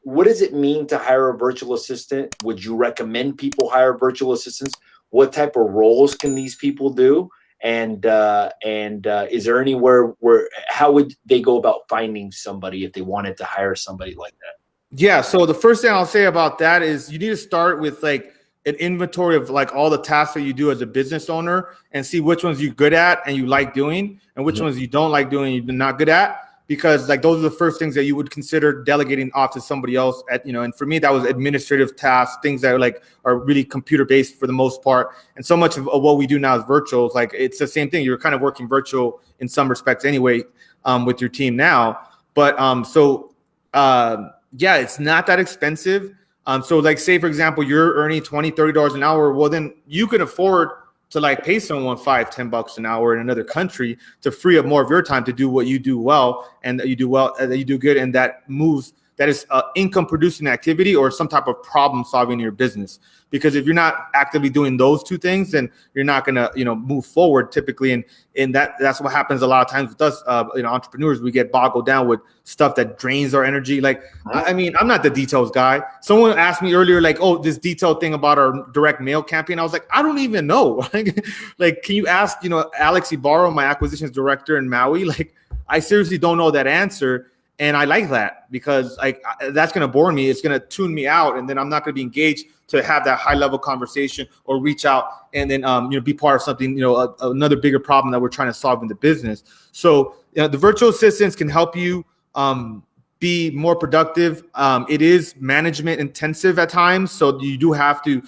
what does it mean to hire a virtual assistant? Would you recommend people hire virtual assistants? What type of roles can these people do? And is there anywhere where, how would they go about finding somebody if they wanted to hire somebody like that? Yeah. So the first thing I'll say about that is you need to start with like an inventory of like all the tasks that you do as a business owner and see which ones you're good at and you like doing and which ones you don't like doing and you're not good at. Because like those are the first things that you would consider delegating off to somebody else at, you know, and for me, that was administrative tasks, things that are really computer based for the most part. And so much of what we do now is virtual. It's like, it's the same thing. You're kind of working virtual in some respects anyway, with your team now. But yeah, it's not that expensive. So like say, for example, you're earning $20, $30 an hour. Well, then you can afford to like pay someone $5-10 an hour in another country to free up more of your time to do what you do well and that you do well, that you do good. And that is income producing activity or some type of problem solving in your business. Because if you're not actively doing those two things, then you're not going to, move forward typically. And that's what happens a lot of times with us, entrepreneurs. We get boggled down with stuff that drains our energy. Like, I mean, I'm not the details guy. Someone asked me earlier, like, oh, this detailed thing about our direct mail campaign. I was like, I don't even know. Like, can you ask, Alex Camacho, my acquisitions director in Maui? Like, I seriously don't know that answer. And I like that because that's going to bore me. It's going to tune me out. And then I'm not going to be engaged to have that high level conversation or reach out and then, be part of something, another bigger problem that we're trying to solve in the business. So the virtual assistants can help you be more productive. It is management intensive at times. So you do have to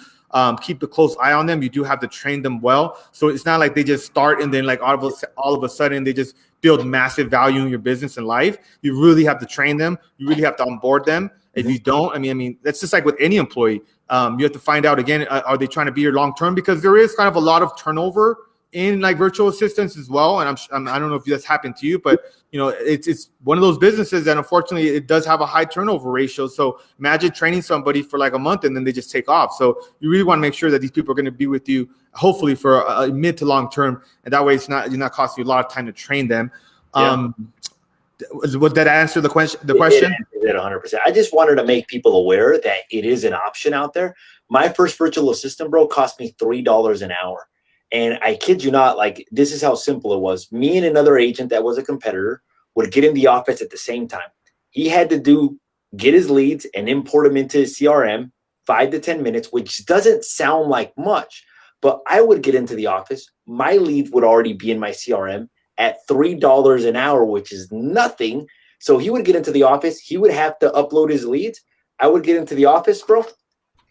keep a close eye on them. You do have to train them well. So it's not like they just start and then like all of a sudden they just build massive value in your business and life. You really have to train them. You really have to onboard them. If you don't, I mean, that's just like with any employee. You have to find out again, are they trying to be here long-term? Because there is kind of a lot of turnover in like virtual assistants as well. And I don't know if that's happened to you, but it's one of those businesses that unfortunately it does have a high turnover ratio. So imagine training somebody for like a month and then they just take off. So you really want to make sure that these people are going to be with you, hopefully for a mid to long term. And that way you're not costing you a lot of time to train them. Yeah. Would that answer the question? It 100%. I just wanted to make people aware that it is an option out there. My first virtual assistant, bro, cost me $3 an hour. And I kid you not, like, this is how simple it was. Me and another agent that was a competitor would get in the office at the same time. He had to get his leads and import them into his CRM, 5 to 10 minutes, which doesn't sound like much. But I would get into the office. My leads would already be in my CRM at $3 an hour, which is nothing. So he would get into the office. He would have to upload his leads. I would get into the office, bro,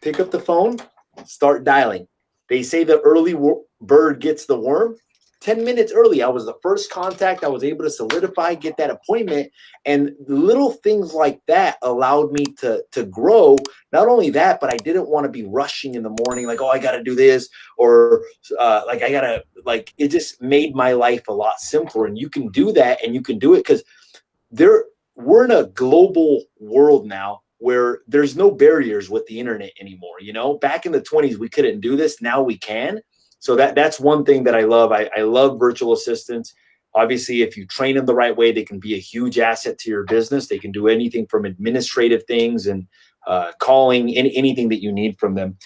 pick up the phone, start dialing. They say the early bird gets the worm. 10 minutes early, I was the first contact. I was able to solidify, get that appointment. And little things like that allowed me to grow. Not only that, but I didn't want to be rushing in the morning, like, oh, I got to do this, or it just made my life a lot simpler. And you can do that, and you can do it because we're in a global world now where there's no barriers with the internet anymore. Back in the 20s, we couldn't do this. Now we can. So that's one thing that I love. I love virtual assistants. Obviously, if you train them the right way, they can be a huge asset to your business. They can do anything from administrative things and calling, anything that you need from them.